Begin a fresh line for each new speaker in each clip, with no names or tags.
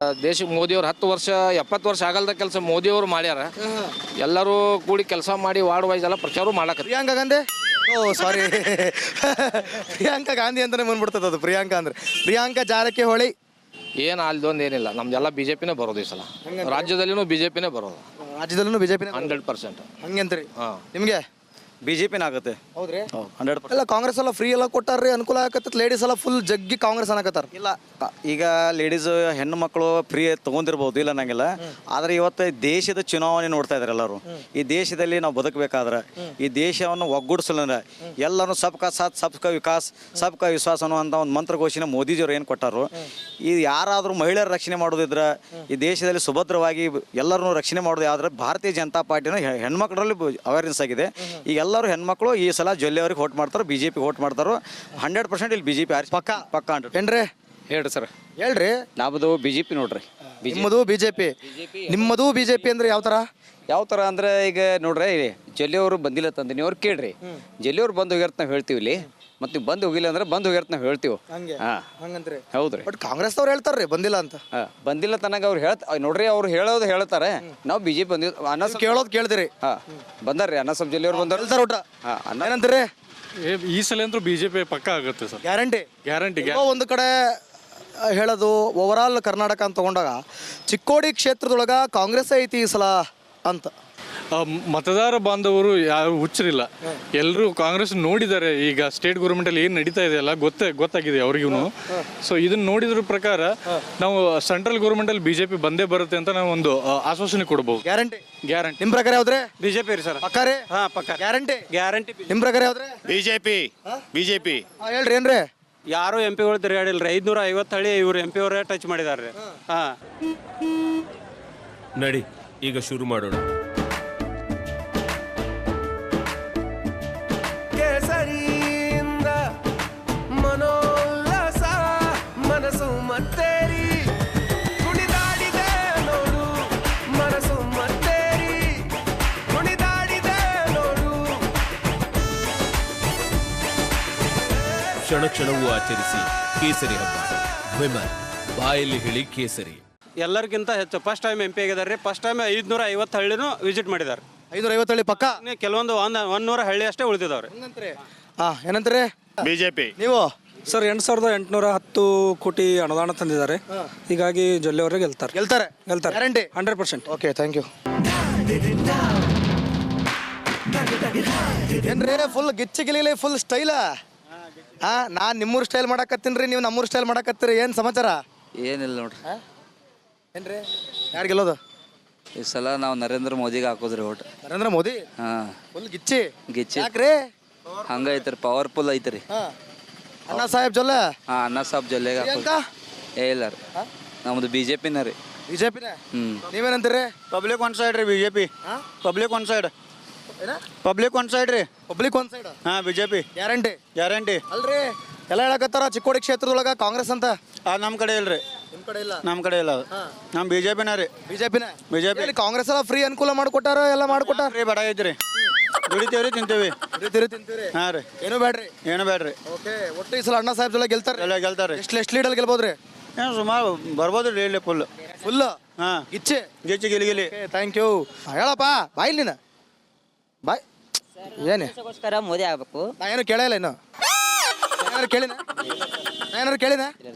ದೇಶಕ್ಕೆ ಮೋದಿಯವ್ರು 10 ವರ್ಷ 70 ವರ್ಷ ಆಗಲ್ದ ಕೆಲಸ ಮೋದಿಯವರು ಮಾಡ್ಯಾರ. ಎಲ್ಲರೂ ಕೂಡಿ ಕೆಲಸ ಮಾಡಿ ವಾರ್ಡ್ ವೈಸ್ ಎಲ್ಲ ಪ್ರಚಾರ ಮಾಡಕ್ಕೆ.
ಪ್ರಿಯಾಂಕಾ ಗಾಂಧಿ ಸಾರಿ ಪ್ರಿಯಾಂಕಾ ಗಾಂಧಿ ಅಂತಾನೆ ಬಂದ್ಬಿಡ್ತದೆ ಅದು. ಪ್ರಿಯಾಂಕಾ ಅಂದ್ರೆ ಪ್ರಿಯಾಂಕಾ ಜಾರಕಿಹೊಳಿ
ಏನು ಅಲ್ದೊಂದು ಏನಿಲ್ಲ, ನಮ್ದೆಲ್ಲ ಬಿಜೆಪಿನೇ ಬರೋದು ಈ ಸಲ. ರಾಜ್ಯದಲ್ಲಿನೂ ಬಿಜೆಪಿನೇ ಬರೋದು,
ರಾಜ್ಯದಲ್ಲೂ ಬಿಜೆಪಿ
100%.
ಹಂಗಂತ್ರಿ
ಹಾಂ,
ನಿಮಗೆ
ಬಿಜೆಪಿನ ಆಗುತ್ತೆ.
ಹೌದ್ರಿ
100%.
ಎಲ್ಲ ಕಾಂಗ್ರೆಸ್ ಎಲ್ಲ ಫ್ರೀ ಎಲ್ಲ ಕೊಟ್ಟಾರ್ರಿ, ಅನುಕೂಲ ಆಗತ್ತೆ. ಲೇಡೀಸ್ ಎಲ್ಲ ಫುಲ್ ಜಗ್ಗಿ ಕಾಂಗ್ರೆಸ್ ಅನ್ನಕತ್ತಾರ.
ಇಲ್ಲ, ಈಗ ಲೇಡೀಸ್ ಹೆಣ್ಣು ಮಕ್ಕಳು ಫ್ರೀ ತೊಗೊಂಡಿರ್ಬೋದು, ಇಲ್ಲ ಅನ್ನಂಗಿಲ್ಲ. ಆದರೆ ಇವತ್ತು ದೇಶದ ಚುನಾವಣೆ ನೋಡ್ತಾ ಇದ್ದಾರೆ ಎಲ್ಲರೂ. ಈ ದೇಶದಲ್ಲಿ ನಾವು ಬದುಕಬೇಕಾದ್ರೆ, ಈ ದೇಶವನ್ನು ಒಗ್ಗೂಡಿಸಲಂದ್ರೆ ಎಲ್ಲರೂ ಸಬ್ಕಾ ಸಾಥ್ ಸಬ್ಕಾ ವಿಕಾಸ್ ಸಬ್ಕಾ ವಿಶ್ವಾಸ ಅನ್ನುವಂಥ ಒಂದು ಮಂತ್ರಘೋಷಣೆ ಮೋದಿಜಿಯವರು ಏನು ಕೊಟ್ಟಾರು. ಈ ಯಾರಾದರೂ ಮಹಿಳೆಯರ ರಕ್ಷಣೆ ಮಾಡೋದಿದ್ರೆ, ಈ ದೇಶದಲ್ಲಿ ಸುಭದ್ರವಾಗಿ ಎಲ್ಲರನ್ನೂ ರಕ್ಷಣೆ ಮಾಡೋದು ಯಾವ್ದ್ರೆ ಭಾರತೀಯ ಜನತಾ ಪಾರ್ಟಿನ ಹೆಣ್ಮಕ್ಳರಲ್ಲಿ ಅವೇರ್ನೆಸ್ ಆಗಿದೆ. ಈಗ ಎಲ್ಲರೂ ಹೆಣ್ಮಕ್ಳು ಈ ಸಲ ಜೊಲ್ಲೆಯವ್ರಿಗೆ ವೋಟ್ ಮಾಡ್ತಾರೆ, ಬಿಜೆಪಿ ವೋಟ್ ಮಾಡ್ತಾರೋ. 100% ಇಲ್ಲಿ ಬಿಜೆಪಿ ಪಕ್ಕ ಪಕ್ಕ 100.
ಏನ್ರಿ
ಹೇಳ್ರಿ ಸರ್,
ಹೇಳ್ರಿ.
ನಮ್ಮದು ಬಿಜೆಪಿ ನೋಡ್ರಿ.
ನಿಮ್ಮದು ಬಿಜೆಪಿ, ನಿಮ್ಮದು ಬಿಜೆಪಿ ಅಂದ್ರೆ ಯಾವ ತರ?
ಯಾವ ಥರ ಅಂದ್ರೆ ಈಗ ನೋಡ್ರಿ, ಜಲ್ಲಿಯವರು ಬಂದಿಲ್ಲ ತಂದಿನಿ ಅವ್ರು ಕೇಳ್ರಿ. ಜಲ್ಲಿಯವ್ರು ಬಂದು ಹೋಗ್ಯಾರ ನಾವು ಹೇಳ್ತೀವಿ ಇಲ್ಲಿ, ಮತ್ತು ನೀವು ಬಂದು ಹೋಗಿಲ್ಲ ಅಂದ್ರೆ ಬಂದು ಹೋಗ್ಯಾರ ನಾವು ಹೇಳ್ತೀವಿ.
ಹಂಗಂತ್ರಿ.
ಹೌದ್ರಿ.
ಬಟ್ ಕಾಂಗ್ರೆಸ್ ಅವ್ರು ಹೇಳ್ತಾರ್ರಿ ಬಂದಿಲ್ಲ ಅಂತ.
ಬಂದಿಲ್ಲ ತನಕ ಅವ್ರು ನೋಡ್ರಿ, ಅವ್ರು ಹೇಳೋದು ಹೇಳ್ತಾರೆ. ನಾವು ಬಿಜೆಪಿ ಬಂದಿದ್ದು ಅನ್ನ
ಕೇಳೋದು ಕೇಳ್ದಿರಿ.
ಬಂದಾರ್ರಿ, ಅನ್ನ ಸಬ್ ಜಲ್ಲಿಯವ್ರು ಬಂದಾರ.
ಹೇಳ್ತಾರ ಊಟ ಏನಂತೀರಿ?
ಈ ಸಲ ಅಂತೂ ಬಿಜೆಪಿ ಪಕ್ಕ ಆಗುತ್ತೆ ಸರ್,
ಗ್ಯಾರಂಟಿ.
ಗ್ಯಾರಂಟಿ.
ಒಂದು ಕಡೆ ಹೇಳೋದು ಓವರಾಲ್ ಕರ್ನಾಟಕ ಅಂತ ತಗೊಂಡಾಗ ಚಿಕ್ಕೋಡಿ ಕ್ಷೇತ್ರದೊಳಗ ಕಾಂಗ್ರೆಸ್ ಐತಿ ಈ ಸಲ ಅಂತ.
ಮತದಾರ ಬಾಂಧವರು ಯಾವ ಹುಚ್ಚರಿಲ್ಲ, ಎಲ್ಲರೂ ಕಾಂಗ್ರೆಸ್ ನೋಡಿದ್ದಾರೆ. ಈಗ ಸ್ಟೇಟ್ ಗೌರ್ಮೆಂಟಲ್ಲಿ ಏನು ನಡೀತಾ ಇದೆಯಲ್ಲ ಗೊತ್ತಾಗಿದೆ ಅವ್ರಿಗೂ. ಸೊ ಇದನ್ನ ನೋಡಿದ್ರ ಪ್ರಕಾರ ನಾವು ಸೆಂಟ್ರಲ್ ಗೌರ್ಮೆಂಟಲ್ಲಿ ಬಿಜೆಪಿ ಬಂದೇ ಬರುತ್ತೆ ಅಂತ ನಾವು ಒಂದು ಆಶ್ವಾಸನೆ ಕೊಡ್ಬೋದು.
ಗ್ಯಾರಂಟಿ.
ಗ್ಯಾರಂಟಿ.
ನಿಮ್ ಪ್ರಕಾರ ಯಾವ್ದ್ರೆ?
ಬಿಜೆಪಿ ರೀ ಸರ್.
ಪಕ್ಕಾರೆ?
ಹಾಂ, ಪಕ್ಕ
ಗ್ಯಾರಂಟಿ.
ಗ್ಯಾರಂಟಿ.
ನಿಮ್ ಪ್ರಕಾರ ಯಾವ್ದ್ರೆ?
ಬಿಜೆಪಿ.
ಹೇಳ್ರಿ ಏನ್ರಿ?
ಯಾರು ಎಂ ಪಿಗಳು ತಿರುಗಾಡಿಲ್ರಿ. 550 ಹಳ್ಳಿ ಇವ್ರು ಎಂ ಪಿ ಅವರೇ ಟಚ್ ಮಾಡಿದಾರ್ರಿ. ಹಾಂ,
ನಡಿ ಈಗ ಶುರು ಮಾಡೋಣ. ಕೇಸರಿಯಿಂದ ಮನೋಲ್ಲಾಸ ಮನಸ್ಸು ಮತ್ತೇರಿ ಕುಣಿದಾಡಿದೆ ನೋಡು, ಮನಸ್ಸು ಮತ್ತೇರಿ ಕುಣಿದಾಡಿದೆ ನೋಡು. ಕ್ಷಣ ಕ್ಷಣವೂ ಆಚರಿಸಿ ಕೇಸರಿ ಹಬ್ಬ. ವಿಮಲ್ ಬಾಯಲ್ಲಿ ಹೇಳಿ ಕೇಸರಿ.
ಎಲ್ಲರಿಗಿಂತ ಹೆಚ್ಚು ಫಸ್ಟ್ ಟೈಮ್ ಎಂ ಪಿ ಆಗಿದಾರೆ. ಫಸ್ಟ್ ಟೈಮ್ 550 ಹಳ್ಳಿನೂ ವಿಸಿಟ್ ಮಾಡಿದ್ದಾರೆ.
550 ಹಳ್ಳಿ ಪಕ್ಕ.
ಕೆಲವೊಂದು 100 ಹಳ್ಳಿ ಅಷ್ಟೇ ಉಳಿದಿದಾವ್ರಿ.
ಏನಂತಾರೆ?
ಬಿಜೆಪಿ.
ನೀವು
ಸರ್ 8,810 ಕೋಟಿ ಅನುದಾನ ತಂದಿದ್ದಾರೆ. ಹೀಗಾಗಿ ಜೊಲ್ಲೆಯವರೇ ಗೆಲ್ತಾರೆ.
ಗ್ಯಾರಂಟಿ
100%.
Okay, thank you. ಏನ್ರಿ ಫುಲ್ ಗಿಚ್ಚಿ ಗಿಲಿ ಫುಲ್ ಸ್ಟೈಲ? ನಾನು ನಿಮ್ಮೂರು ಸ್ಟೈಲ್ ಮಾಡಕತ್ತೀನಿ, ನೀವು ನಮ್ಮೂರು ಸ್ಟೈಲ್ ಮಾಡಕತ್ತೀರಿ. ಏನು ಸಮಾಚಾರ?
ಏನಿಲ್ಲ ನೋಡ್ರಿ.
ಏನ್ರಿ ಯಾರು ಗೆಲ್ಲೋದು
ಈ ಸಲ ನಾವು ನರೇಂದ್ರ ಮೋದಿಗೆ ಹಾಕೋದ್ರಿ ಓಟ್.
ನರೇಂದ್ರ ಮೋದಿ? ಫುಲ್ ಗಿಚ್ಚಿ ಯಾಕ್ರಿ?
ಹಂಗೈತ್ರಿ, ಪವರ್ಫುಲ್ ಐತ್ರಿ.
ಅಣ್ಣಾ ಸಾಹೇಬ್ ಜೊಲ್ಲೆ?
ಅಣ್ಣ ಸಾಬ್ ಜೊಲ್ಲೆಗೆ ಇಲ್ಲ ರೀ, ನಮ್ದು ಬಿಜೆಪಿನ ರೀ.
ಬಿಜೆಪಿನ? ನೀವೇನಂತೀರಿ?
ಪಬ್ಲಿಕ್ ಒನ್ ಸೈಡ್ ರೀ BJP. Public one side. Public one side ರೀ.
Public one side.
ಹಾಂ, ಬಿಜೆಪಿ.
ಗ್ಯಾರಂಟಿ.
ಗ್ಯಾರಂಟಿ.
ಅಲ್ರಿ ಎಲ್ಲ ಹೇಳಕತ್ತಾರ ಚಿಕ್ಕೋಡಿ ಕ್ಷೇತ್ರದೊಳಗ ಕಾಂಗ್ರೆಸ್ ಅಂತ.
ನಮ್ಮ ಕಡೆ ಇಲ್ರಿ.
ನಿಮ್ಮ ಕಡೆ ಇಲ್ಲ?
ನಮ್ಮ ಕಡೆ ಇಲ್ಲ. ನಮ್ಮ ಬಿಜೆಪಿನ ರೀ.
ಬಿಜೆಪಿನ?
ಬಿಜೆಪಿ.
ಕಾಂಗ್ರೆಸ್ ಎಲ್ಲ ಫ್ರೀ ಅನುಕೂಲ ಮಾಡಿಕೊಟ್ಟಾರ, ಎಲ್ಲ ಮಾಡಿಕೊಟ್ಟಾರ.
ಫ್ರೀ ಬಡ ಐತ್ರಿ, ದುಡಿತೇವ್ರಿ ತಿಂತೇವಿ.
ತಿಂತೀರಿ?
ಹಾಂ ರೀ.
ಏನು ಬೇಡ್ರಿ?
ಏನು ಬೇಡ್ರಿ.
ಓಕೆ, ಒಟ್ಟು ಈ ಸಲ ಅಣ್ಣಾ ಸಾಹೇಬ್ ಜೊಲ್ಲೆ ಗೆಲ್ತಾರೆ.
ಎಲ್ಲ ಗೆಲ್ತಾರೆ.
ಎಷ್ಟು ಲೀಡಲ್ಲಿ ಗೆಲ್ಬೋದ್ರಿ?
ಏನು ಸುಮಾರು ಬರ್ಬೋದು ರೀ ಇಲ್ಲಿ ಫುಲ್. ಹಾಂ,
ಗಿಚ್ಚೆ
ಗಿಚ್ಚಿ ಗಿಲಿ.
Thank you. ಹೇಳಪ್ಪ ಬಾಯ್ ನೀನು ಬಾಯ್. ಏನು
ಮೋದಿ ಆಗ್ಬೇಕು?
ನಾ ಏನು ಕೇಳಿಲ್ಲ ಇನ್ನು. ಏನಾರು ಕೇಳಿನ?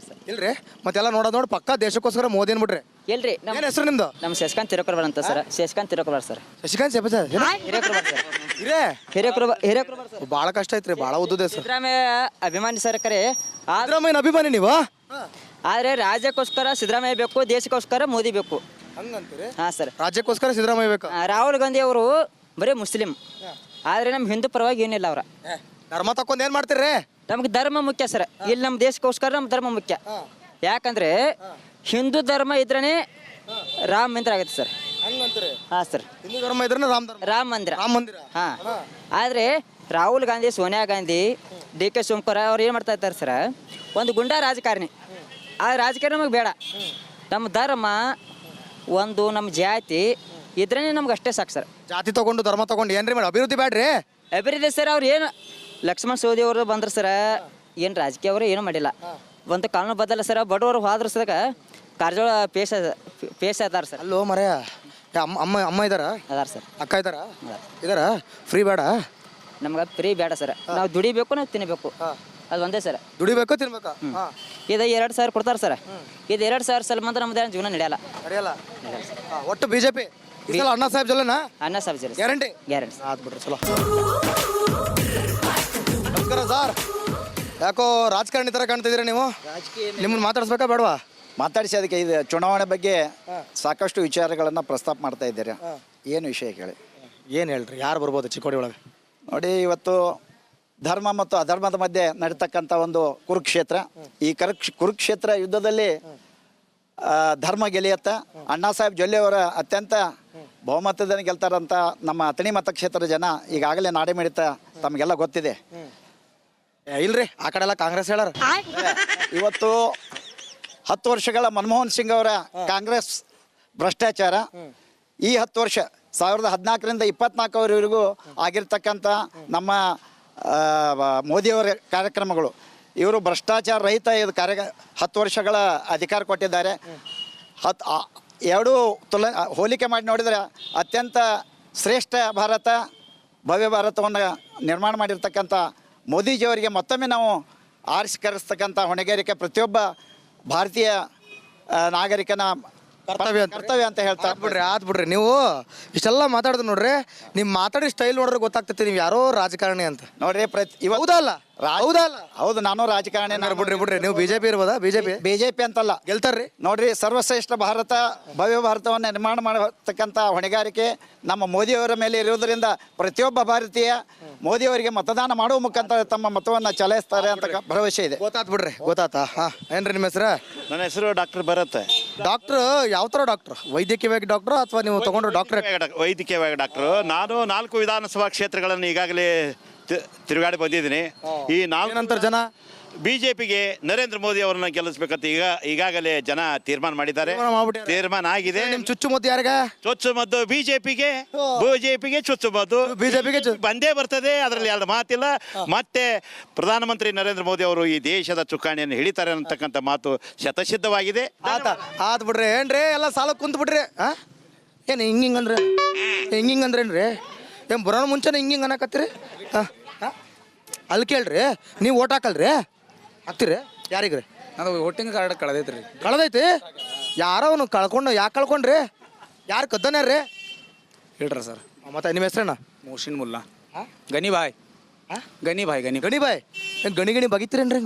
ಇಲ್ರಿ. ಮತ್ತೆಲ್ಲ ನೋಡೋದು ಪಕ್ಕ ದೇಶಕ್ಕೋಸ್ಕರ ಮೋದಿ ಅನ್ಬಿಟ್ರಿ.
ಎಲ್ರಿ
ಏನು ಹೆಸರು ನಿಮ್ದು?
ನಮ್ಮ ಶಶಿಕಾಂತ್ ಹಿರೇಕುಮಾರ್ ಅಂತ sir. Shashikant Hirekumar sir.
Shashikant
Hirekumar sir. Hirekumar sir.
ಭಾಳ ಕಷ್ಟ ಐತ್ರಿ, ಭಾಳ ಉದ್ದುದೆ ಸರ್.
ಸಿದ್ದರಾಮಯ್ಯ ಅಭಿಮಾನಿ ಸರ್ ಕರೆ.
ಸಿದ್ದರಾಮಯ್ಯನ ಅಭಿಮಾನಿ ನೀವು?
ಆದ್ರೆ ರಾಜ್ಯಕ್ಕೋಸ್ಕರ ಸಿದ್ದರಾಮಯ್ಯ ಬೇಕು, ದೇಶಕ್ಕೋಸ್ಕರ ಮೋದಿ ಬೇಕು.
ಹಂಗಂತೀರಿ?
ಹಾಂ ಸರ್.
ರಾಜ್ಯಕ್ಕೋಸ್ಕರ ಸಿದ್ದರಾಮಯ್ಯ ಬೇಕು.
ರಾಹುಲ್ ಗಾಂಧಿ ಅವರು ಬರೀ ಮುಸ್ಲಿಂ, ಆದ್ರೆ ನಮ್ಮ ಹಿಂದೂ ಪರವಾಗಿ ಏನಿಲ್ಲ ಅವ್ರ.
ಧರ್ಮ ತಕೊಂಡ್ ಏನ್ ಮಾಡ್ತೀರಿ?
ನಮ್ಗೆ ಧರ್ಮ ಮುಖ್ಯ ಸರ್. ಇಲ್ಲಿ ನಮ್ಮ ದೇಶಕ್ಕೋಸ್ಕರ ನಮ್ಮ ಧರ್ಮ ಮುಖ್ಯ. ಯಾಕಂದ್ರೆ ಹಿಂದೂ ಧರ್ಮ ಇದ್ರೇ ರಾಮ ಮಂದಿರ ಆಗುತ್ತೆ ಸರ್. ಹಾಂ ಸರ್.
ಹಿಂದೂ ಧರ್ಮ ಇದ್ರೆ ರಾಮ ಮಂದಿರ.
ಹಾಂ. ಆದರೆ ರಾಹುಲ್ ಗಾಂಧಿ, ಸೋನಿಯಾ ಗಾಂಧಿ, DK ಶಿವಕುಮಾರ್ ಅವ್ರು ಏನು ಮಾಡ್ತಾ ಇರ್ತಾರೆ ಸರ್, ಒಂದು ಗುಂಡಾ ರಾಜಕಾರಣಿ. ಆ ರಾಜಕಾರಣ ನಮಗೆ ಬೇಡ. ನಮ್ಮ ಧರ್ಮ ಒಂದು, ನಮ್ಮ ಜಾತಿ ಇದ್ರೇ ನಮ್ಗೆ ಅಷ್ಟೇ ಸಾಕು ಸರ್.
ಜಾತಿ ತಗೊಂಡು ಧರ್ಮ ತಗೊಂಡು ಏನ್ರಿ ಮಾಡಿ ಅಭಿವೃದ್ಧಿ ಬೇಡ್ರಿ?
ಅಭಿವೃದ್ಧಿ ಸರ್ ಅವ್ರು ಏನು ಲಕ್ಷ್ಮಣ್ ಸವದಿ ಅವರು ಬಂದ್ರೆ ಸರ್, ಏನು ರಾಜಕೀಯ ಅವರು ಏನೂ ಮಾಡಿಲ್ಲ. ಒಂದು ಕಾನೂನು ಬದಲ ಸರ್. ಬಡವರು ಹೋದ್ರ ಸದಾಗ ಕಾರಜೋಳ ಪೇಸ್ ಅದಾರ ಸರ್.
ಅಲ್ಲೋ ಮರೆಯ ಅಮ್ಮ ಇದ್ದಾರಾ?
ಅದಾರ ಸರ್.
ಅಕ್ಕ ಇದ್ದಾರಾ? ಇದ್ದಾರಾ? ಫ್ರೀ ಬೇಡ?
ನಮ್ಗೆ ಫ್ರೀ ಬೇಡ ಸರ್. ನಾವು ದುಡಿಬೇಕು, ನಾವು ತಿನ್ನಬೇಕು, ಅದು ಒಂದೇ ಸರ್.
ದುಡಿಬೇಕು, ತಿನ್ಬೇಕಾ?
ಇದು 2,000 ಕೊಡ್ತಾರೆ ಸರ್. ಇದು 2,000 ಸಲ ಮಾತ್ರ ನಮ್ದು ಜೀವನ ನಡೆಯಲ್ಲ.
ಒಟ್ಟು ಬಿಜೆಪಿ ಅಣ್ಣಾ ಸಾಹೇಬ್ ಜೊಲ್ಲೆನಾ?
ಅನ್ನ ಸಾಬ್ಜರಿ
ಗ್ಯಾರಂಟಿ.
ಆತ್ ಬಿಡ್ರಿ.
ಚಲೋ. ನಮಸ್ಕಾರ ಸರ್. ಯಾಕೋ ರಾಜಕಾರಣಿ ಥರ ಕಾಣ್ತಿದ್ದೀರಾ ನೀವು? ನಿಮ್ಮನ್ನ ಮಾತಾಡಿಸ್ಬೇಕಾ ಬೇಡವಾ?
ಮಾತಾಡಿಸಿ ಅದಕ್ಕೆ ಇದು ಚುನಾವಣೆ ಬಗ್ಗೆ ಸಾಕಷ್ಟು ವಿಚಾರಗಳನ್ನು ಪ್ರಸ್ತಾಪ ಮಾಡ್ತಾ ಇದ್ದೀರಾ. ಏನು ವಿಷಯ ಕೇಳಿ?
ಏನು ಹೇಳ್ರಿ, ಯಾರು ಬರ್ಬೋದು ಚಿಕ್ಕೋಡಿ ಒಳಗೆ?
ನೋಡಿ, ಇವತ್ತು ಧರ್ಮ ಮತ್ತು ಅಧರ್ಮದ ಮಧ್ಯೆ ನಡೀತಕ್ಕಂಥ ಒಂದು ಕುರುಕ್ಷೇತ್ರ. ಈ ಕುರುಕ್ಷೇತ್ರ ಯುದ್ಧದಲ್ಲಿ ಧರ್ಮ ಗೆಳೆಯತ್ತ ಅಣ್ಣಾ ಸಾಹೇಬ್ ಜೊಲ್ಲೆ ಅವರ ಅತ್ಯಂತ ಬಹುಮತದಲ್ಲಿ ಗೆಲ್ತಾರಂತ ನಮ್ಮ ಅಥಣಿ ಮತಕ್ಷೇತ್ರದ ಜನ ಈಗಾಗಲೇ ನಾಡಿ ಮಿಡಿತ ತಮಗೆಲ್ಲ ಗೊತ್ತಿದೆ.
ಇಲ್ರಿ, ಆ ಕಡೆ ಎಲ್ಲ ಕಾಂಗ್ರೆಸ್ ಹೇಳಾರ.
ಇವತ್ತು 10 ವರ್ಷಗಳ ಮನಮೋಹನ್ ಸಿಂಗ್ ಅವರ ಕಾಂಗ್ರೆಸ್ ಭ್ರಷ್ಟಾಚಾರ, ಈ 10 ವರ್ಷ 2014ರಿಂದ 2024ವರೆಗೂ ಆಗಿರ್ತಕ್ಕಂಥ ನಮ್ಮ ಮೋದಿಯವರ ಕಾರ್ಯಕ್ರಮಗಳು, ಇವರು ಭ್ರಷ್ಟಾಚಾರ ರಹಿತ ಇದು 10 ವರ್ಷಗಳ ಅಧಿಕಾರ ಕೊಟ್ಟಿದ್ದಾರೆ. ಎರಡೂ ಹೋಲಿಕೆ ಮಾಡಿ ನೋಡಿದರೆ ಅತ್ಯಂತ ಶ್ರೇಷ್ಠ ಭಾರತ, ಭವ್ಯ ಭಾರತವನ್ನು ನಿರ್ಮಾಣ ಮಾಡಿರ್ತಕ್ಕಂಥ ಮೋದಿಜಿಯವರಿಗೆ ಮತ್ತೊಮ್ಮೆ ನಾವು ಆರಿಸ್ಕರಿಸ್ತಕ್ಕಂಥ ಹೊಣೆಗಾರಿಕೆ ಪ್ರತಿಯೊಬ್ಬ ಭಾರತೀಯ ನಾಗರಿಕನ ಕರ್ತವ್ಯ ಅಂತ ಹೇಳ್ತಾರೆ.
ಆತ್ ಬಿಡ್ರಿ. ನೀವು ಇಷ್ಟೆಲ್ಲ ಮಾತಾಡಿದ್ರು ನೋಡ್ರಿ, ನೀವು ಮಾತಾಡಿ ಸ್ಟೈಲ್ ನೋಡ್ರೆ ಗೊತ್ತಾಗ್ತೈತಿ ನೀವು ಯಾರೋ ರಾಜಕಾರಣಿ ಅಂತ.
ನೋಡ್ರಿ,
ಹೌದಲ್ಲ?
ಹೌದು, ನಾನು ರಾಜಕಾರಣಿ.
ಬಿಡ್ರಿ. ನೀವು ಬಿಜೆಪಿ ಇರ್ಬೋದಾ?
ಬಿಜೆಪಿ ಅಂತಲ್ಲ,
ಗೆಲ್ತಾರ್ರಿ.
ನೋಡ್ರಿ, ಸರ್ವಶ್ರೇಷ್ಠ ಭಾರತ, ಭವ್ಯ ಭಾರತವನ್ನು ನಿರ್ಮಾಣ ಮಾಡತಕ್ಕಂಥ ಹೊಣೆಗಾರಿಕೆ ನಮ್ಮ ಮೋದಿಯವರ ಮೇಲೆ ಇರುವುದರಿಂದ ಪ್ರತಿಯೊಬ್ಬ ಭಾರತೀಯ ಮೋದಿಯವರಿಗೆ ಮತದಾನ ಮಾಡುವ ಮುಖಾಂತರ ತಮ್ಮ ಮತವನ್ನು ಚಲಾಯಿಸ್ತಾರೆ ಅಂತ ಭರವಸೆ ಇದೆ.
ಗೊತ್ತಾತಾ? ಏನ್ರಿ ನಿಮ್ಮ ಹೆಸರು?
ನನ್ನ ಹೆಸರು ಡಾಕ್ಟರ್ ಭರತ್.
ಡಾಕ್ಟರ್ ಯಾವ ಥರ ಡಾಕ್ಟರ್? ವೈದ್ಯಕೀಯವಾಗಿ ಡಾಕ್ಟರ್ ಅಥವಾ ನೀವು ತಗೊಂಡ್ರು ಡಾಕ್ಟರ್?
ವೈದ್ಯಕೀಯವಾಗಿ ಡಾಕ್ಟರ್. ನಾನು 4 ವಿಧಾನಸಭಾ ಕ್ಷೇತ್ರಗಳನ್ನು ಈಗಾಗಲೇ ತಿರುಗಾಡಿ ಬಂದಿದ್ದೀನಿ. ಈ 4
ನಂತರ ಜನ
ಬಿಜೆಪಿಗೆ ನರೇಂದ್ರ ಮೋದಿ ಅವರನ್ನ ಗೆಲ್ಲಿಸ್ಬೇಕಂತ ಈಗಾಗಲೇ ಜನ ತೀರ್ಮಾನ ಮಾಡಿದ್ದಾರೆ. ತೀರ್ಮಾನ ಆಗಿದೆ.
ನಿಮ್ ಚುಚ್ಚುಮದ್ದು ಯಾರಿಗ?
ಚುಚ್ಚುಮದ್ದು ಬಿಜೆಪಿಗೆ ಚುಚ್ಚುಮದ್ದು
ಬಿಜೆಪಿಗೆ
ಬಂದೇ ಬರ್ತದೆ, ಅದರಲ್ಲಿ ಎರಡು ಮಾತಿಲ್ಲ. ಮತ್ತೆ ಪ್ರಧಾನಮಂತ್ರಿ ನರೇಂದ್ರ ಮೋದಿ ಅವರು ಈ ದೇಶದ ಚುಕ್ಕಾಣಿಯನ್ನು ಹಿಡಿತಾರೆ ಅಂತಕ್ಕಂಥ ಮಾತು ಶತಸಿದ್ಧವಾಗಿದೆ.
ಆತ್ ಬಿಡ್ರಿ. ಏನ್ರಿ ಎಲ್ಲ ಸಾಲ ಕುಂತ್ ಬಿಡ್ರಿ? ಏನು ಹಿಂಗಂದ್ರೆ ಹಿಂಗಂದ್ರೇನ್ರಿ? ಏನು ಬರೋಣ ಮುಂಚೆನೆ ಹಿಂಗೆ ಅನ್ನಕತ್ತೀರಿ? ಅಲ್ಲಿ ಕೇಳ್ರಿ, ನೀವು ಓಟ್ ಹಾಕಲ್ರಿ? ಹಾಕ್ತೀರಿ ಯಾರಿಗ್ರಿ?
ಅದು ವೋಟಿಂಗ್ ಕಾರ್ಡ್ ಕಳೆದೈತ್ರಿ.
ಕಳೆದೈತಿ? ಯಾರೋ ಅವನು ಕಳ್ಕೊಂಡು ಯಾಕೆ ಕಳ್ಕೊಂಡ್ರಿ? ಯಾರು ಕದ್ದನ್ಯಾರ್ರಿ?
ಹೇಳ್ರಿ ಸರ್.
ಮತ್ತೆ ನಿಮ್ಮ ಹೆಸ್ರೇನ?
ಮೋಶಿನ್ ಮುಲ್ಲಾ. ಗನಿ ಬಾಯ್. ಗನಿ ಬಾಯ್. ಏನು
ಗಣಿ ಬಗಿತೀರೇನ್ರಿ?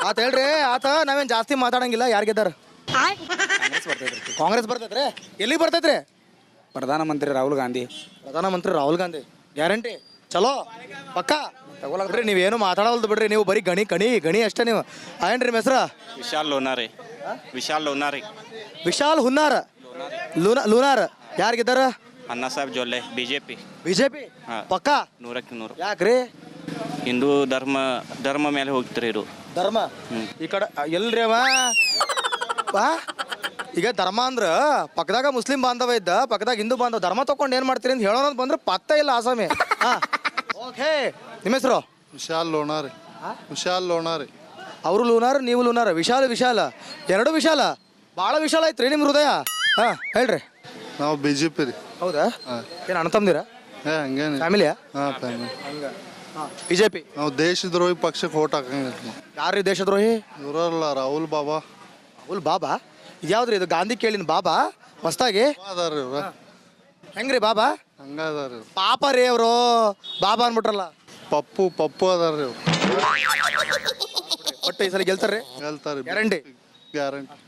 ಆತ ಹೇಳ್ರಿ. ಆತ ನಾವೇನು ಜಾಸ್ತಿ ಮಾತಾಡಂಗಿಲ್ಲ. ಯಾರು ಗೆದ್ದಾರ? ಕಾಂಗ್ರೆಸ್ ಬರ್ತೈತ್ರಿ. ಎಲ್ಲಿ ಬರ್ತೈತ್ರಿ?
ಪ್ರಧಾನಮಂತ್ರಿ ರಾಹುಲ್ ಗಾಂಧಿ.
ಗ್ಯಾರಂಟಿ ಚಲೋ ಪಕ್ಕ ತಗೊಳಕ್ರಿ. ನೀವೇನು ಮಾತಾಡೋಲ್ದು ಬಿಡ್ರಿ. ನೀವು ಬರೀ ಗಣಿ ಅಷ್ಟೇ. ನೀವು ಏನ್ರಿ ನಿಮ್ಮ ಹೆಸ್ರ? ವಿಶಾಲ್ ಹುನ್ನಾರ್. ಲೂನಾರ್. ಯಾರಿಗಿದ್ದಾರ?
ಅಣ್ಣಾ ಸಾಹೇಬ್ ಜೊಲ್ಲೆ.
ಬಿಜೆಪಿ ಪಕ್ಕ
100ಕ್ಕೆ 100.
ಯಾಕ್ರಿ?
ಹಿಂದೂ ಧರ್ಮ ಮೇಲೆ ಹೋಗ್ತಾರೆ ಇರು.
ಧರ್ಮ ಈ ಕಡೆ ಎಲ್ರಿ ಅವ? ಈಗ ಧರ್ಮ ಅಂದ್ರೆ ಪಕ್ಕದಾಗ ಮುಸ್ಲಿಂ ಬಾಂಧವ ಇದ್ದ, ಪಕ್ಕದಾಗ ಹಿಂದೂ ಬಾಂಧವ. ಧರ್ಮ ತಗೊಂಡು ಏನು ಮಾಡ್ತೀರಿ ಅಂತ ಹೇಳೋದು ಬಂದ್ರೆ ಪತ್ತ ಇಲ್ಲ ಆಸಾಮಿ. ಓಕೆ, ನಿಮ್ಮ ಹೆಸರು?
ವಿಶಾಲ್ ಲೋಣಾರಿ.
ಅವರು ಲೂನಾರ್, ನೀವು ಲೂನಾರ್. ವಿಶಾಲ ಎರಡು ವಿಶಾಲ. ಭಾಳ ವಿಶಾಲ ಐತ್ರಿ ನಿಮ್ಮ ಹೃದಯ. ಹೇಳ್ರಿ.
ನಾವು ಬಿಜೆಪಿ ರೀ.
ಹೌದಾ? ಏನು ಅಣ್ಣ ತಮ್ಮದಿರಾ?
ಹಂಗೇನು
ಫ್ಯಾಮಿಲಿಯಾ?
ಫ್ಯಾಮಿಲಿ.
ಬಿಜೆಪಿ.
ನಾವು ದೇಶದ್ರೋಹಿ ಪಕ್ಷಕ್ಕೆ ಓಟ್ ಹಾಕಂಗಿಲ್ಲ.
ಯಾರು ರಾಹುಲ್
ರಾಹುಲ್ ಬಾಬಾ.
ಇದ್ಯಾವ್ದ್ರಿ ಇದು? ಗಾಂಧಿ ಕೇಳಿನ ಬಾಬಾ ಹೊಸ್ತಾಗಿ
ಅದಾರ್ರಿ ಇವ್ರ.
ಹೆಂಗ್ರಿ ಬಾಬಾ?
ಹಂಗದಾರ್ರಿ.
ಪಾಪ ರೀ ಅವರು ಬಾಬಾ ಅನ್ಬಿಟ್ರಲ್ಲ.
ಪಪ್ಪು ಅದಾರ್ರಿ ಇವ್ರು.
ಒಟ್ಟು ಈ ಸಲ ಗೆಲ್ತಾರೆ. ಗ್ಯಾರಂಟಿ.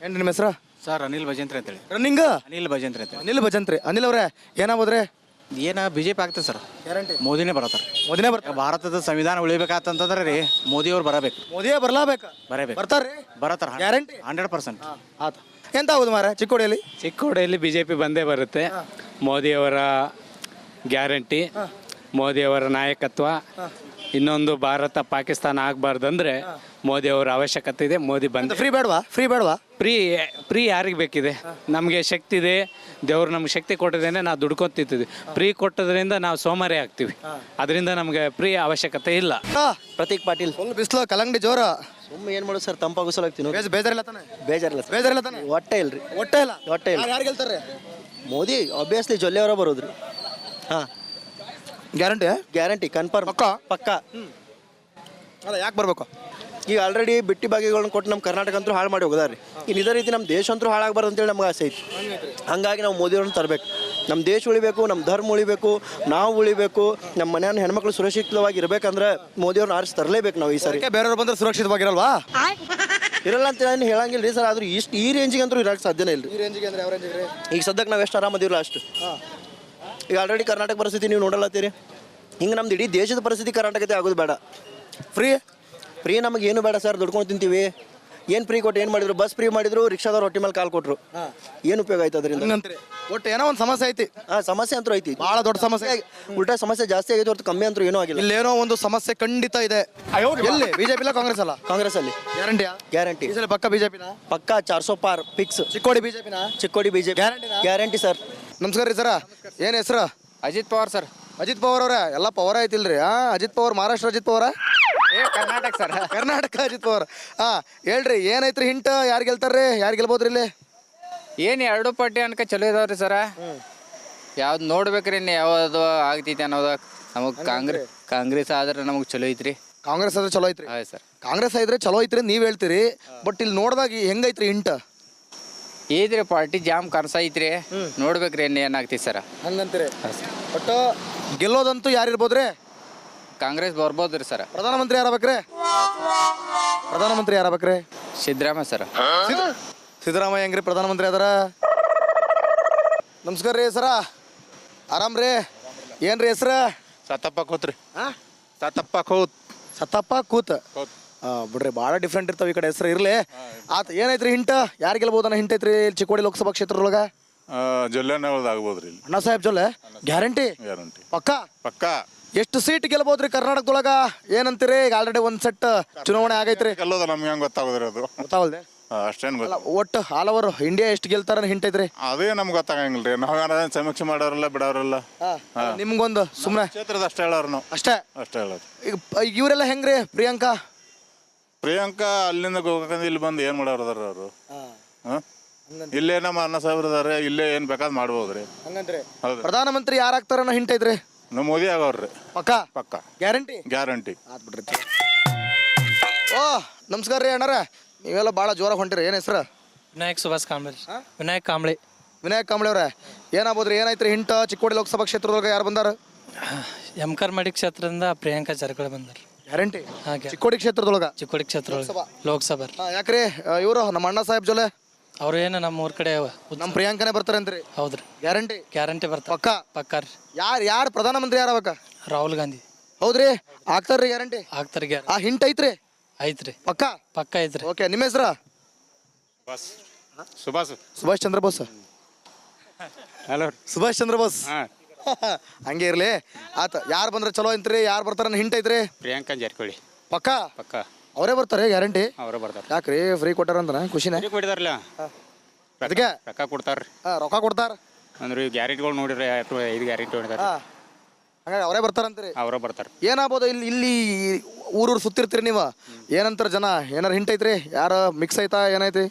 ಏನ್ರಿ ನಿಮ್ಮ ಹೆಸರು?
ಸರ್ ಅನಿಲ್ ಭಜಂತ್ರಿ ಅಂತೇಳಿ.
ರನ್ನಿಂಗ್
ಅನಿಲ್ ಭಜಂತ್ರಿ ಅಂತ.
ಅನಿಲ್ ಅವ್ರೆ ಏನಾಗೋದ್ರಿ?
ಏನ ಬಿಜೆಪಿ ಆಗ್ತದೆ ಸರ್.
ಗ್ಯಾರಂಟಿ.
ಮೋದಿನೇ ಬರ್ತಾರೆ. ಭಾರತದ ಸಂವಿಧಾನ ಉಳಿಬೇಕಾತಂತಂದ್ರೆ ರೀ ಮೋದಿಯವ್ರು ಬರಬೇಕು.
ಮೋದಿಯೇ ಬರ್ಲಾಬೇಕು. ಬರ್ತಾರ್ರಿ?
ಬರತ್ತಾರ.
ಗ್ಯಾರಂಟಿ
100%.
ಆತ ಎಂತ ಹೌದು ಮಾರ?
ಚಿಕ್ಕೋಡಿಯಲ್ಲಿ ಬಿಜೆಪಿ ಬಂದೇ ಬರುತ್ತೆ. ಮೋದಿಯವರ ಗ್ಯಾರಂಟಿ, ಮೋದಿಯವರ ನಾಯಕತ್ವ. ಇನ್ನೊಂದು ಭಾರತ ಪಾಕಿಸ್ತಾನ ಆಗಬಾರ್ದಂದ್ರೆ ಮೋದಿ ಅವರ ಅವಶ್ಯಕತೆ ಇದೆ. ಮೋದಿ ಬಂದ
ಫ್ರೀ ಬೇಡವಾ?
ಫ್ರೀ ಯಾರಿಗೆ ಬೇಕಿದೆ? ನಮಗೆ ಶಕ್ತಿ ಇದೆ, ದೇವ್ರು ನಮ್ಗೆ ಶಕ್ತಿ ಕೊಟ್ಟಿದ್ದೇನೆ, ನಾವು ದುಡ್ಕೊತಿದ್ದೀವಿ. ಫ್ರೀ ಕೊಟ್ಟದ್ರಿಂದ ನಾವು ಸೋಮಾರಿ ಆಗ್ತೀವಿ, ಅದರಿಂದ ನಮಗೆ ಫ್ರೀ ಅವಶ್ಯಕತೆ ಇಲ್ಲ.
ಪ್ರತೀಕ್ ಪಾಟೀಲ್. ಫುಲ್ ಬಿಸಿಲು, ಕಲ್ಲಂಗಡಿ ಜೋರ.
ಸುಮ್ಮನೆ ಏನು ಮಾಡೋದು ಸರ್, ತಂಪಾಗಿಸಲಾಗ್ತೀವಿ.
ಬೇಜಾರಿಲ್ಲ ತಾನೆ?
ಬೇಜಾರಿಲ್ಲ ತಾನೆ? ಹೊಟ್ಟೆ ಇಲ್ರಿ,
ಹೊಟ್ಟೆ ಇಲ್ಲ.
ಯಾರು ಗೆಲ್ತಾರೆ? ಮೋದಿ ಆಬ್ವಿಯಸ್ಲಿ ಜೊಲ್ಲೆ ಅವರ ಬರೋದ್ರಿ. ಹಾಂ, ಗ್ಯಾರಂಟಿ ಕನ್ಫರ್ಮ್ ಪಕ್ಕ.
ಅಲ್ಲ, ಯಾಕೆ ಬರ್ಬೇಕು?
ಈಗ ಆಲ್ರೆಡಿ ಬಿಟ್ಟಿ ಭಾಗಿಗಳನ್ನ ಕೊಟ್ಟು ನಮ್ಮ ಕರ್ನಾಟಕ ಅಂತೂ ಹಾಳು ಮಾಡಿ ಹೋಗೋದಾರಿ. ಇನ್ನು ಇದೇ ರೀತಿ ನಮ್ಮ ದೇಶ ಅಂತೂ ಹಾಳಾಗಬಾರ್ದು ಅಂತೇಳಿ ನಮ್ಗೆ ಆಸೆ ಐತಿ. ಹಾಗಾಗಿ ನಾವು ಮೋದಿಯವ್ರನ್ನ ತರಬೇಕು. ನಮ್ಮ ದೇಶ ಉಳಿಬೇಕು, ನಮ್ಮ ಧರ್ಮ ಉಳಿಬೇಕು, ನಾವು ಉಳಿಬೇಕು, ನಮ್ಮ ಮನೆಯ ಹೆಣ್ಮಕ್ಳು ಸುರಕ್ಷಿತವಾಗಿ ಇರಬೇಕಂದ್ರೆ ಮೋದಿಯವ್ರನ್ನ ಆರಿಸಿ ತರಲೇಬೇಕು ನಾವು ಈ ಸರಿ.
ಬೇರೆಯವ್ರು ಬಂದ್ರೆ ಸುರಕ್ಷಿತವಾಗಿರಲ್ವಾ?
ಇರಲ್ಲ ಅಂತ ಏನು ಹೇಳಂಗಿಲ್ಲ ರೀ ಸರ್. ಆದ್ರೂ ಈ ರೇಂಜಿಗೆ ಅಂತೂ ಇರೋಕ್ಕೆ ಸಾಧ್ಯನೇ ಇಲ್ಲ ರೀ. ಈಗ ಸದ್ಯಕ್ಕೆ ನಾವು ಎಷ್ಟು ಆರಾಮದಿರಲ್ಲ ಅಷ್ಟು. ಈಗ ಆಲ್ರೆಡಿ ಕರ್ನಾಟಕ ಪರಿಸ್ಥಿತಿ ನೀವು ನೋಡಲ್ಲತ್ತೀರಿ. ಹಿಂಗೆ ನಮ್ದು ಇಡೀ ದೇಶದ ಪರಿಸ್ಥಿತಿ ಕರ್ನಾಟಕತೆ ಆಗೋದು ಬೇಡ. ಫ್ರೀ ನಮಗೆ ಏನು ಬೇಡ ಸರ್, ದುಡ್ಕೊಂಡು ತಿಂತೀವಿ. ಏನು ಫ್ರೀ ಕೊಟ್ಟು ಏನು ಮಾಡಿದ್ರು? ಬಸ್ ಫ್ರೀ ಮಾಡಿದ್ರು, ರಿಕ್ಷಾದವ್ರು ಹೊಟ್ಟೆ ಮೇಲೆ ಕಾಲು ಕೊಟ್ಟರು. ಏನು ಉಪಯೋಗ ಆಯ್ತು ಅದರಿಂದ?
ಒಟ್ಟು ಏನೋ ಒಂದು ಸಮಸ್ಯೆ ಐತಿ.
ಸಮಸ್ಯೆ ಅಂತೂ ಐತಿ,
ಭಾಳ ದೊಡ್ಡ ಸಮಸ್ಯೆ.
ಉಲ್ಟಾ ಸಮಸ್ಯೆ ಜಾಸ್ತಿ ಆಗೈತೆ ಹೊರತು ಕಮ್ಮಿ ಅಂತೂ ಏನೂ ಆಗಿಲ್ಲ.
ಇಲ್ಲೇನೋ ಒಂದು ಸಮಸ್ಯೆ ಖಂಡಿತ ಇದೆ. ಎಲ್ಲಿ? ಬಿಜೆಪಿ ಇಲ್ಲ ಕಾಂಗ್ರೆಸ್ ಅಲ್ಲ?
ಕಾಂಗ್ರೆಸ್ ಅಲ್ಲಿ ಗ್ಯಾರಂಟಿ.
ಪಕ್ಕ ಬಿಜೆಪಿನ?
ಪಕ್ಕ 400 ಪಾರ್ ಫಿಕ್ಸ್.
ಚಿಕ್ಕೋಡಿ ಬಿಜೆಪಿನ?
Chikkodi BJP guarantee sir.
ನಮಸ್ಕಾರ ರೀ ಸರ, ಏನು ಹೆಸರು?
ಅಜಿತ್ ಪವಾರ್ ಸರ್.
ಅಜಿತ್ ಪವಾರ್ ಅವ್ರ ಎಲ್ಲ ಪವರ್ ಐತಿಲ್ರಿ? ಅಜಿತ್ ಪವಾರ್ ಮಹಾರಾಷ್ಟ್ರ ಅಜಿತ್ ಪವಾರ?
ಕರ್ನಾಟಕ ಸರ್.
ಕರ್ನಾಟಕ ಅಜಿತ್ ಪವಾರ್. ಹೇಳ್ರಿ ಏನೈತ್ರಿ ಹಿಂಟ್? ಯಾರು ಗೆಲ್ತಾರ್ರಿ? ಯಾರು ಗೆಲ್ಬೋದ್ರಿ ಇಲ್ಲಿ?
ಏನು ಎರಡು ಪಟ್ಟಿ ಅನ್ಕ ಚಲೋ ಇದಾವ್ರಿ ಸರ. ಯಾವ್ದು ನೋಡ್ಬೇಕ್ರಿ ಇನ್ನು ಯಾವ್ದು ಆಗ್ತೈತಿ ಅನ್ನೋದು. ನಮಗೆ ಕಾಂಗ್ರೆಸ್ ಆದ್ರೆ ನಮಗೆ ಚಲೋ ಐತ್ರಿ.
ಕಾಂಗ್ರೆಸ್ ಆದ್ರೆ ಚಲೋ ಐತ್ರಿ?
ಹಾಂ ಸರ್.
ಕಾಂಗ್ರೆಸ್ ಐತ್ರಿ ಚಲೋ ಐತ್ರಿ ನೀವ್ ಹೇಳ್ತೀರಿ, ಬಟ್ ಇಲ್ಲಿ ನೋಡ್ದಾಗ ಹೆಂಗೈತ್ರಿ ಹಿಂಟ್?
ಐತ್ರಿ ಪಾರ್ಟಿ ಜಾಮ್ ಕನ್ಸೈತ್ರಿ, ನೋಡ್ಬೇಕ್ರಿ ಇನ್ನು ಏನಾಗ್ತೈತಿ ಸರ.
ಹಂಗಂತೀರಿ? ಬಟ್ ಗೆಲ್ಲೋದಂತೂ ಯಾರು ಇರ್ಬೋದ್ರಿ?
ಕಾಂಗ್ರೆಸ್ ಬರ್ಬೋದ್ರಿ ಸರ.
ಪ್ರಧಾನಮಂತ್ರಿ ಯಾರಾಗ್ಬೇಕ್ರಿ?
ಸಿದ್ದರಾಮಯ್ಯ ಸರ.
ಸಿದ್ದರಾಮಯ್ಯ ಹೆಂಗ್ರಿ ಪ್ರಧಾನಮಂತ್ರಿ ಅದಾರ? ನಮಸ್ಕಾರ ರೀ ಸರ, ಆರಾಮ್ರಿ? ಏನ್ರಿ ಹೆಸ್ರ?
ಸತ್ತಪ್ಪ ಕೂತ್ರಿ.
ಸತ್ತಪ್ಪ ಕೂತ್. ಬಿಡ್ರಿ ಭಾಳ ಡಿಫ್ರೆಂಟ್ ಇರ್ತಾವ ಈ ಕಡೆ ಹೆಸರು. ಇರ್ಲಿ ಆತ. ಏನೈತ್ರಿ ಹಿಂಟ್? ಯಾರು ಗೆಲ್ಬೋದನ್ನ ಹಿಂಟ್ ಐತ್ರಿ ಚಿಕ್ಕೋಡಿ ಲೋಕಸಭಾ ಕ್ಷೇತ್ರದೊಳಗ?
ಆಗ್ಬೋದ್ರಿ.
ಅಣ್ಣಾ ಸಾಹೇಬ್ ಜೊಲ್ಲೆ ಗ್ಯಾರಂಟಿ ಪಕ್ಕ. ಎಷ್ಟು ಸೀಟ್ ಗೆಲ್ಬೋದ್ರಿ ಕರ್ನಾಟಕದೊಳಗ? ಏನಂತೀರಿ? ಈಗ ಆಲ್ರೆಡಿ ಒಂದ್ ಸೆಟ್ ಚುನಾವಣೆ ಆಗೈತ್ರಿ.
ನಮ್ಗೆ ಹೆಂಗ್ ಗೊತ್ತಾಗೋದ್ರಿ ಅದು?
ಗೊತ್ತಾವಲ್ದೆ?
ಅಷ್ಟೇನು
ಒಟ್ಟು ಆಲ್ ಓವರ್ ಇಂಡಿಯಾ ಎಷ್ಟು ಗೆಲ್ತಾರ ಹಿಂಟ್ ಐತ್ರಿ?
ಅದೇ ನಮ್ಗೆ ಗೊತ್ತಾಗಂಗಿಲ್ರಿ. ನಾವ್ ಸಮೀಕ್ಷೆ ಮಾಡೋರಲ್ಲ ಬಿಡೋರಲ್ಲ.
ನಿಮ್ಗೊಂದು ಸುಮ್ನೆ
ಕ್ಷೇತ್ರದ ಅಷ್ಟೇ ಹೇಳೋರು ನಾವು.
ಅಷ್ಟೇ
ಹೇಳೋದು.
ಈಗ ಇವರೆಲ್ಲ ಹೆಂಗ್ರಿ? ಪ್ರಿಯಾಂಕಾ
ಅಲ್ಲಿಂದ ಗೋಕಾಕಂದ ಇಲ್ಲಿ ಬಂದು ಏನ್ ಮಾಡೋರು ಅದಾರ ಅವರು? ಇಲ್ಲೇ ನಮ್ಮ ಅಣ್ಣ ಸಾಹೇಬ್ರದಾರೆ, ಇಲ್ಲೇ ಏನ್ ಬೇಕಾದ್ ಮಾಡ್ಬೋದ್ರಿ. ಹೌದು.
ಪ್ರಧಾನಮಂತ್ರಿ ಯಾರಾಗ್ತಾರ ಹಿಂಟ್ ಐತ್ರಿ?
ನಮ್ಮ ಮೋದಿ ಆಗವ್ರಿ. ಪಕ್ಕ ಗ್ಯಾರಂಟಿ.
ಓ ನಮಸ್ಕಾರ ರೀ ಅಣ್ಣಾರ, ನೀವೆಲ್ಲ ಭಾಳ ಜೋರಾಗಿ ಹೊಂಟಿರಿ. ಏನು ಹೆಸ್ರು?
ವಿನಾಯಕ್ ಸುಭಾಷ್ ಕಾಂಬ್ಳೆ. ವಿನಾಯಕ್
ಕಾಂಬ್ಳೆ ಅವ್ರೆ, ಏನಾಗ್ಬೋದ್ರಿ? ಏನೈತ್ರಿ ಹಿಂಟ್? ಚಿಕ್ಕೋಡಿ ಲೋಕಸಭಾ ಕ್ಷೇತ್ರದೊಳಗೆ ಯಾರು ಬಂದಾರ?
ಎಮ್ಕರ್ಮಡಿ ಕ್ಷೇತ್ರದಿಂದ ಪ್ರಿಯಾಂಕಾ ಜಾರಕಿಹೊಳಿ ಬಂದಾರ.
ಗ್ಯಾರಂಟಿ ಚಿಕ್ಕೋಡಿ ಕ್ಷೇತ್ರದೊಳಗ?
ಚಿಕ್ಕೋಡಿ ಕ್ಷೇತ್ರ ಲೋಕಸಭಾ.
ಯಾಕ್ರಿ ಇವರು ನಮ್ಮ ಅಣ್ಣ ಸಾಹೇಬ್ ಜೊಲೆ
ಅವ್ರು ಏನು ನಮ್ಮ ಊರ್ ಕಡೆ
ನಮ್ಮ ಪ್ರಿಯಾಂಕನೇ ಬರ್ತಾರಂತ್ರಿ?
ಹೌದ್ರಿ.
ಗ್ಯಾರಂಟಿ
ಬರ್ತಾರ. ಪಕ್ಕ ರೀ.
ಯಾರು ಪ್ರಧಾನಮಂತ್ರಿ ಯಾರಾಗಬೇಕ?
ರಾಹುಲ್ ಗಾಂಧಿ.
ಹೌದ್ರಿ, ಆಗ್ತಾರ್ರಿ ಗ್ಯಾರಂಟಿ?
ಆಗ್ತಾರ.
ಆ ಹಿಂಟ್ ಐತ್ರಿ?
ಐತ್ರಿ ಪಕ್ಕ ಐತ್ರಿ.
ಓಕೆ, ನಿಮ್ಮ ಹೆಸ್ರ? ಸುಭಾಷ್ ಚಂದ್ರ ಬೋಸ್. ಸುಭಾಷ್ ಚಂದ್ರ ಬೋಸ್ ಹಂಗೆ ಇರ್ಲಿ ಆತ. ಯಾರು ಬಂದ್ರೆ ಚಲೋ ಅಂತ್ರಿ? ಯಾರು ಬರ್ತಾರ ಹಿಂಟ್ ಐತ್ರಿ?
ಪ್ರಿಯಾಂಕಾ ಜಾರಕಿಹೊಳಿ.
ಪಕ್ಕ ಅವರೇ ಬರ್ತಾರೆ ಗ್ಯಾರಂಟಿ?
ಅವರೇ ಬರ್ತಾರೆ.
ಯಾಕ್ರಿ ಫ್ರೀ ಕೊಟ್ಟಾರಂತ ಖುಷಿನೇ?
ಕೊಟ್ಟಿದಾರಲ್ಲ,
ಅದಕ್ಕೆ
ರೊಕ್ಕ ಕೊಡ್ತಾರ್ರಿ.
ರೊಕ್ಕ ಕೊಡ್ತಾರ
ಅಂದ್ರೆ ಗ್ಯಾರಂಟಿಗಳು ನೋಡಿದ್ರೆ 5 ಗ್ಯಾರಂಟಿ ಹೊಡಿದಾರೆ.
ಹಂಗಾಗಿ ಅವರೇ ಬರ್ತಾರಂತ್ರಿ?
ಅವರೇ ಬರ್ತಾರೆ.
ಏನಾಗ್ಬೋದು ಇಲ್ಲಿ ಊರೂರು ಸುತ್ತಿರ್ತೀರಿ ನೀವು? ಏನಂತಾರ ಜನ? ಏನಾರು ಹಿಂಟ್ ಐತ್ರಿ? ಯಾರು ಮಿಕ್ಸ್ ಐತಾ? ಏನೈತಿ?